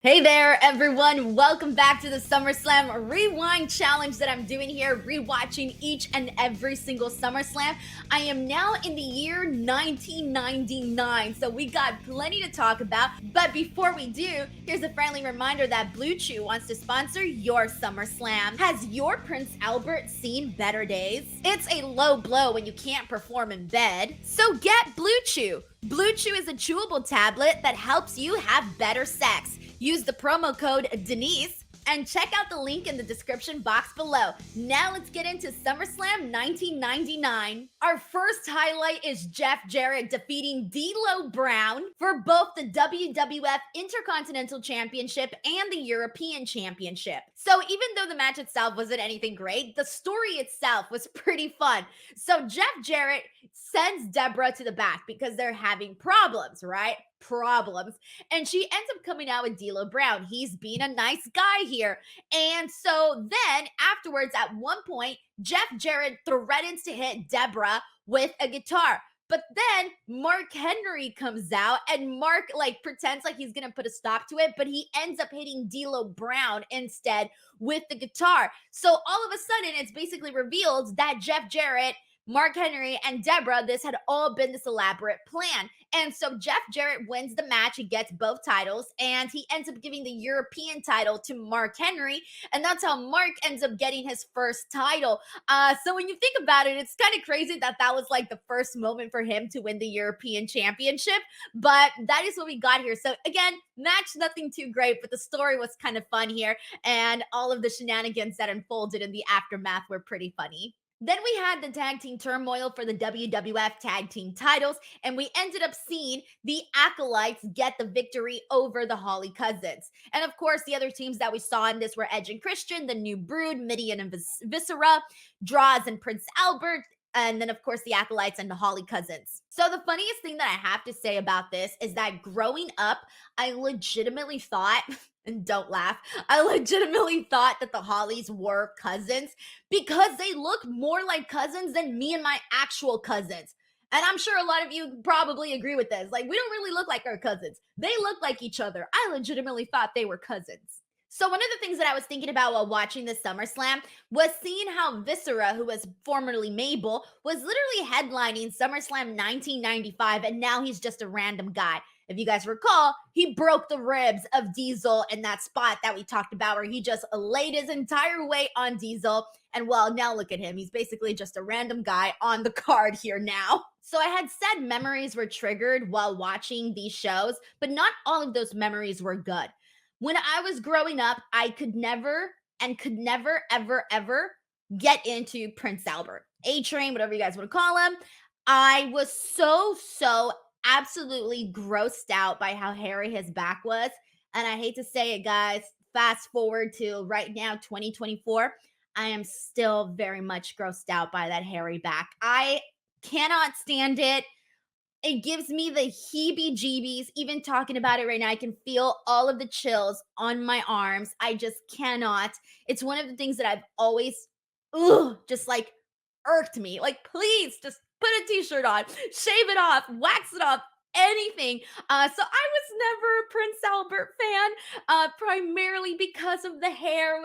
Hey there, everyone. Welcome back to the SummerSlam Rewind Challenge that I'm doing here, rewatching each and every single SummerSlam. I am now in the year 1999, so we got plenty to talk about. But before we do, here's a friendly reminder that Blue Chew wants to sponsor your SummerSlam. Has your Prince Albert seen better days? It's a low blow when you can't perform in bed, so get Blue Chew. Blue Chew is a chewable tablet that helps you have better sex. Use the promo code Denise and check out the link in the description box below. Now let's get into SummerSlam 1999. Our first highlight is Jeff Jarrett defeating D'Lo Brown for both the WWF Intercontinental Championship and the European Championship. So even though the match itself wasn't anything great, the story itself was pretty fun. So Jeff Jarrett sends Deborah to the back because they're having problems, right? Problems. And she ends up coming out with D'Lo Brown. He's being a nice guy here. And so then afterwards, at one point, Jeff Jarrett threatens to hit Deborah with a guitar. But then Mark Henry comes out and Mark pretends like he's gonna put a stop to it, but he ends up hitting D'Lo Brown instead with the guitar. So all of a sudden, it's basically revealed that Jeff Jarrett, Mark Henry, and Deborah, this had all been this elaborate plan. And so Jeff Jarrett wins the match. He gets both titles, and he ends up giving the European title to Mark Henry. And that's how Mark ends up getting his first title. So when you think about it, it's kind of crazy that that was like the first moment for him to win the European Championship. But that is what we got here. So again, match nothing too great, but the story was kind of fun here. And all of the shenanigans that unfolded in the aftermath were pretty funny. Then we had the tag team turmoil for the WWF tag team titles, and we ended up seeing the Acolytes get the victory over the Holly Cousins. And of course, the other teams that we saw in this were Edge and Christian, the New Brood, Midian and Viscera, Draws and Prince Albert, and then of course the Acolytes and the Holly Cousins. So the funniest thing that I have to say about this is that growing up, I legitimately thought, and don't laugh, I legitimately thought that the Hollies were cousins because they look more like cousins than me and my actual cousins. And I'm sure a lot of you probably agree with this. Like, we don't really look like our cousins. They look like each other. I legitimately thought they were cousins. So one of the things that I was thinking about while watching this SummerSlam was seeing how Viscera, who was formerly Mabel, was literally headlining SummerSlam 1995, and now he's just a random guy. If you guys recall, he broke the ribs of Diesel in that spot that we talked about where he just laid his entire weight on Diesel. And well, now look at him. He's basically just a random guy on the card here now. So I had said memories were triggered while watching these shows, but not all of those memories were good. When I was growing up, I could never, ever get into Prince Albert, A-Train, whatever you guys want to call him. I was so absolutely grossed out by how hairy his back was. And I hate to say it, guys, fast forward to right now, 2024, I am still very much grossed out by that hairy back. I cannot stand it. It gives me the heebie-jeebies. Even talking about it right now, I can feel all of the chills on my arms. I just cannot. It's one of the things that I've always, just like irked me. Like, please just put a t-shirt on, shave it off, wax it off, anything. So I was never a Prince Albert fan, primarily because of the hair. It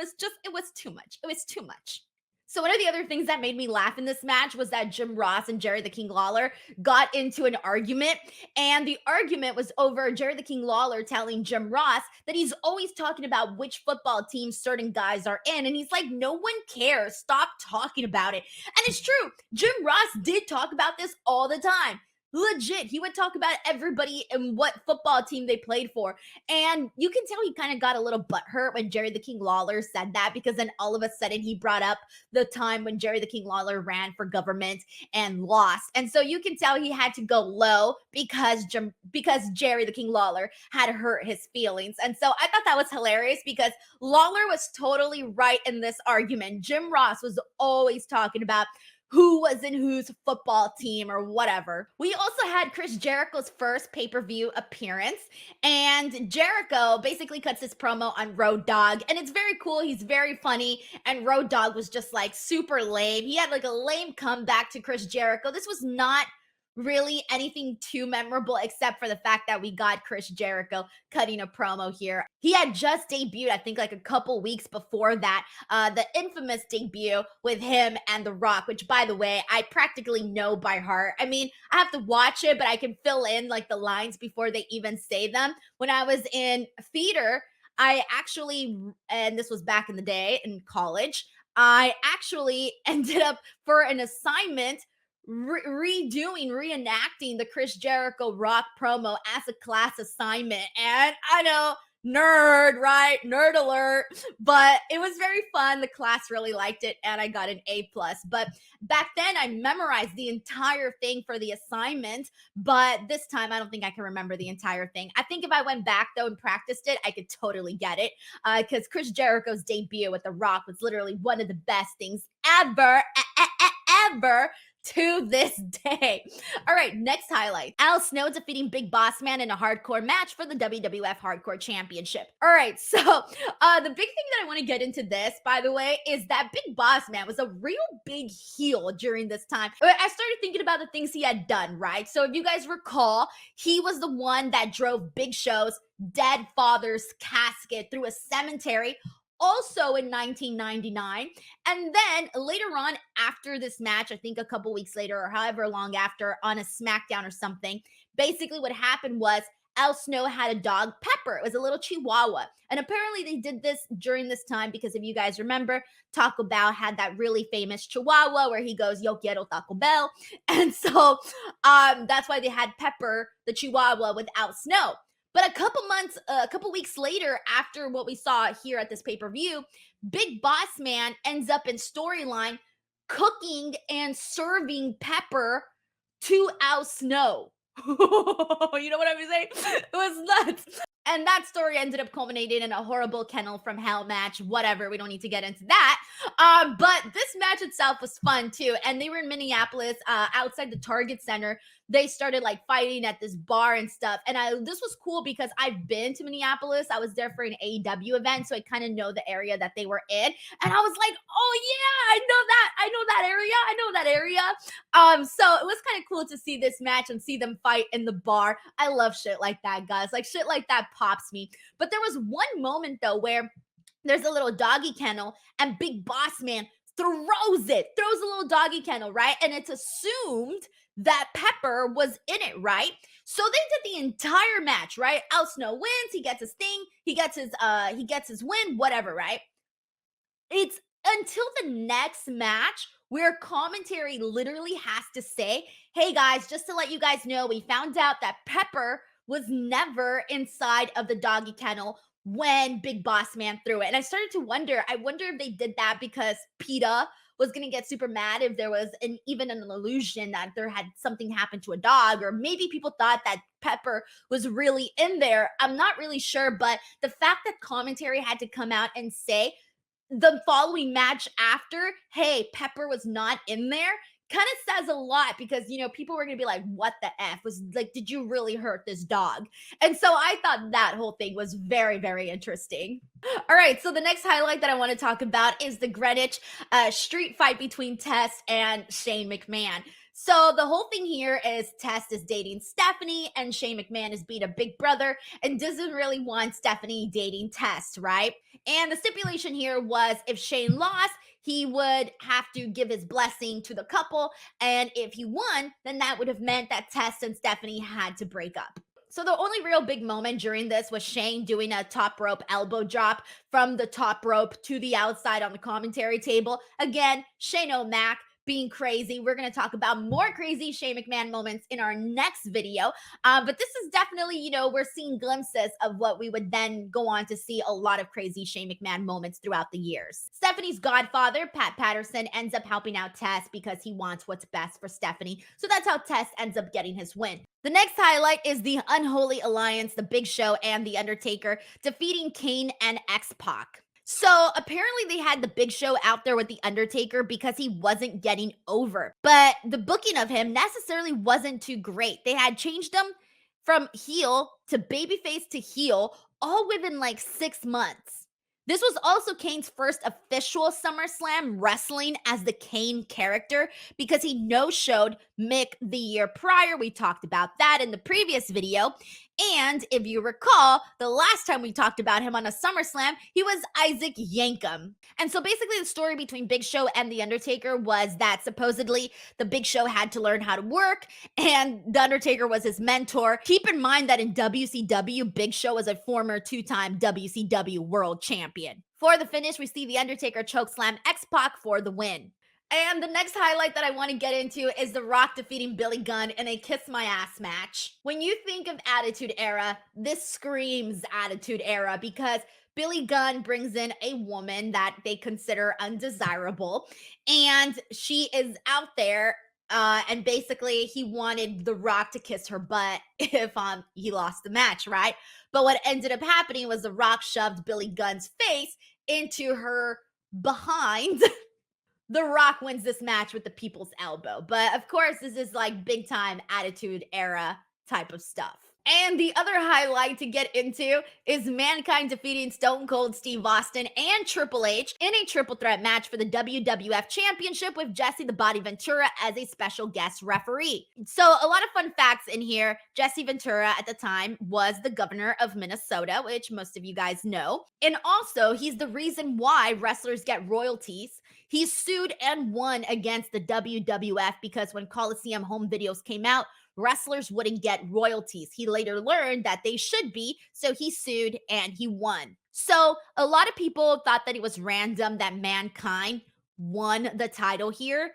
was too much. It was too much. So one of the other things that made me laugh in this match was that Jim Ross and Jerry the King Lawler got into an argument, and the argument was over Jerry the King Lawler telling Jim Ross that he's always talking about which football team certain guys are in, and he's like, no one cares. Stop talking about it. And it's true. Jim Ross did talk about this all the time. Legit, he would talk about everybody and what football team they played for. And you can tell he kind of got a little butthurt when Jerry the King Lawler said that, because then all of a sudden he brought up the time when Jerry the King Lawler ran for government and lost. And so you can tell he had to go low because Jerry the King Lawler had hurt his feelings. And so I thought that was hilarious because Lawler was totally right in this argument. Jim Ross was always talking about who was in whose football team or whatever. We also had Chris Jericho's first pay-per-view appearance, and Jericho basically cuts his promo on Road Dogg, and it's very cool. He's very funny, and Road Dogg was just like super lame. He had like a lame comeback to Chris Jericho. This was not really anything too memorable except for the fact that we got Chris Jericho cutting a promo here. He had just debuted, I think, like a couple weeks before that, the infamous debut with him and The Rock, which, by the way, I practically know by heart. I mean, I have to watch it, but I can fill in like the lines before they even say them. When I was in theater, I actually, and this was back in the day in college, I actually ended up for an assignment reenacting the Chris Jericho Rock promo as a class assignment. And I know, nerd, right? Nerd alert. But it was very fun. The class really liked it, and I got an A plus. But back then, I memorized the entire thing for the assignment. But this time, I don't think I can remember the entire thing. I think if I went back though and practiced it, I could totally get it. Because Chris Jericho's debut with The Rock was literally one of the best things ever, ever to this day. All right, next highlight. Al Snow defeating Big Boss Man in a hardcore match for the WWF Hardcore Championship. All right, so the big thing that I want to get into this, by the way, is that Big Boss Man was a real big heel during this time. I started thinking about the things he had done, right? So if you guys recall, he was the one that drove Big Show's dead father's casket through a cemetery also in 1999. And then later on, after this match, I think a couple weeks later or however long after, on a SmackDown or something, basically what happened was Al Snow had a dog, Pepper. It was a little chihuahua. And apparently they did this during this time because if you guys remember, Taco Bell had that really famous chihuahua where he goes, "Yo quiero Taco Bell." And so that's why they had Pepper, the chihuahua, with Al Snow. But a couple weeks later, after what we saw here at this pay-per-view, Big Boss Man ends up in storyline cooking and serving Pepper to Al Snow. You know what I'm saying? It was nuts. And that story ended up culminating in a horrible Kennel from Hell match. Whatever, we don't need to get into that. But this match itself was fun too. And they were in Minneapolis, outside the Target Center. They started like fighting at this bar and stuff. And this was cool because I've been to Minneapolis. I was there for an AEW event, so I kind of know the area that they were in. And I was like, oh yeah, I know that. I know that area. I know that area. So it was kind of cool to see this match and see them fight in the bar. I love shit like that, guys. Like shit like that pops me. But there was one moment though where there's a little doggy kennel and Big Boss Man throws a little doggy kennel, right? And it's assumed that Pepper was in it, right? So they did the entire match, right? Al Snow wins, he gets his thing, he gets his win, whatever, right? It's until the next match where commentary literally has to say, "Hey guys, just to let you guys know, we found out that Pepper was never inside of the doggy kennel when Big Boss Man threw it." And I started to wonder, I wonder if they did that because PETA was going to get super mad if there was even an illusion that there had something happened to a dog, or maybe people thought that Pepper was really in there. I'm not really sure, but the fact that commentary had to come out and say the following match after, "Hey, Pepper was not in there," kind of says a lot because, people were going to be like, "What the F?" Was like, did you really hurt this dog? And so I thought that whole thing was very, very interesting. All right, so the next highlight that I want to talk about is the Greenwich street fight between Test and Shane McMahon. So the whole thing here is Test is dating Stephanie and Shane McMahon is being a big brother and doesn't really want Stephanie dating Test, right? And the stipulation here was if Shane lost, he would have to give his blessing to the couple. And if he won, then that would have meant that Test and Stephanie had to break up. So the only real big moment during this was Shane doing a top rope elbow drop from the top rope to the outside on the commentary table. Again, Shane O'Mac being crazy. We're going to talk about more crazy Shane McMahon moments in our next video. But this is definitely, we're seeing glimpses of what we would then go on to see a lot of crazy Shane McMahon moments throughout the years. Stephanie's godfather, Pat Patterson, ends up helping out Tess because he wants what's best for Stephanie. So that's how Tess ends up getting his win. The next highlight is the Unholy Alliance, the Big Show and the Undertaker defeating Kane and X-Pac. So apparently they had the Big Show out there with the Undertaker because he wasn't getting over. But the booking of him necessarily wasn't too great. They had changed him from heel to babyface to heel all within like 6 months. This was also Kane's first official SummerSlam wrestling as the Kane character because he no-showed Mick the year prior. We talked about that in the previous video. And if you recall, the last time we talked about him on a SummerSlam, he was Isaac Yankem. And so basically the story between Big Show and The Undertaker was that supposedly the Big Show had to learn how to work and The Undertaker was his mentor. Keep in mind that in WCW, Big Show was a former two-time WCW World Champion. For the finish, we see The Undertaker chokeslam X-Pac for the win. And the next highlight that I want to get into is The Rock defeating Billy Gunn in a kiss my ass match. When you think of Attitude Era, this screams Attitude Era because Billy Gunn brings in a woman that they consider undesirable, and she is out there. And basically, he wanted The Rock to kiss her butt if he lost the match, right? But what ended up happening was The Rock shoved Billy Gunn's face into her behind. The Rock wins this match with the people's elbow. But of course, this is like big time Attitude Era type of stuff. And the other highlight to get into is Mankind defeating Stone Cold Steve Austin and Triple H in a triple threat match for the WWF Championship with Jesse the Body Ventura as a special guest referee. So a lot of fun facts in here. Jesse Ventura at the time was the governor of Minnesota, which most of you guys know. And also, he's the reason why wrestlers get royalties. He sued and won against the WWF because when Coliseum home videos came out, wrestlers wouldn't get royalties. He later learned that they should be, so he sued and he won. So a lot of people thought that it was random that Mankind won the title here.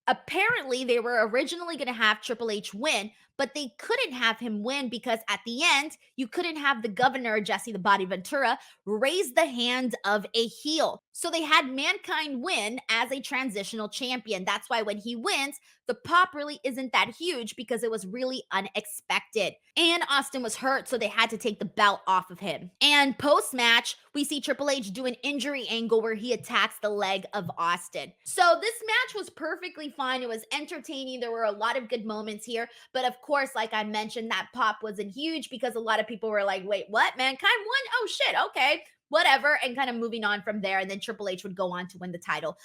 Apparently, they were originally going to have Triple H win, but they couldn't have him win because at the end, you couldn't have the governor, Jesse the Body Ventura, raise the hand of a heel. So they had Mankind win as a transitional champion. That's why when he wins, the pop really isn't that huge because it was really unexpected. And Austin was hurt, so they had to take the belt off of him. And post-match, we see Triple H do an injury angle where he attacks the leg of Austin. So this match was perfectly fine. It was entertaining. There were a lot of good moments here. But of course, like I mentioned, that pop wasn't huge because a lot of people were like, wait, what? Mankind won? Oh shit, okay. Whatever, and kind of moving on from there. And then Triple H would go on to win the title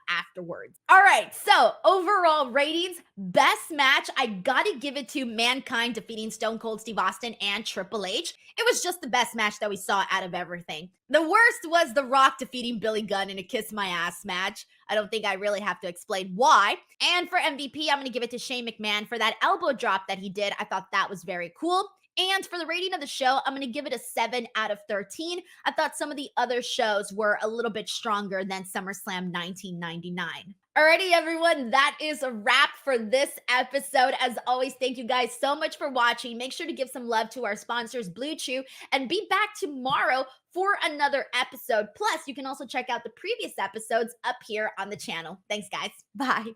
afterwards. All right, so overall ratings, best match, I gotta give it to Mankind defeating Stone Cold Steve Austin and Triple H. It was just the best match that we saw out of everything. The worst was The Rock defeating Billy Gunn in a kiss my ass match. I don't think I really have to explain why. And for MVP, I'm gonna give it to Shane McMahon for that elbow drop that he did. I thought that was very cool. And for the rating of the show, I'm going to give it a 7 out of 13. I thought some of the other shows were a little bit stronger than SummerSlam 1999. Alrighty, everyone, that is a wrap for this episode. As always, thank you guys so much for watching. Make sure to give some love to our sponsors, Blue Chew, and be back tomorrow for another episode. Plus, you can also check out the previous episodes up here on the channel. Thanks, guys. Bye.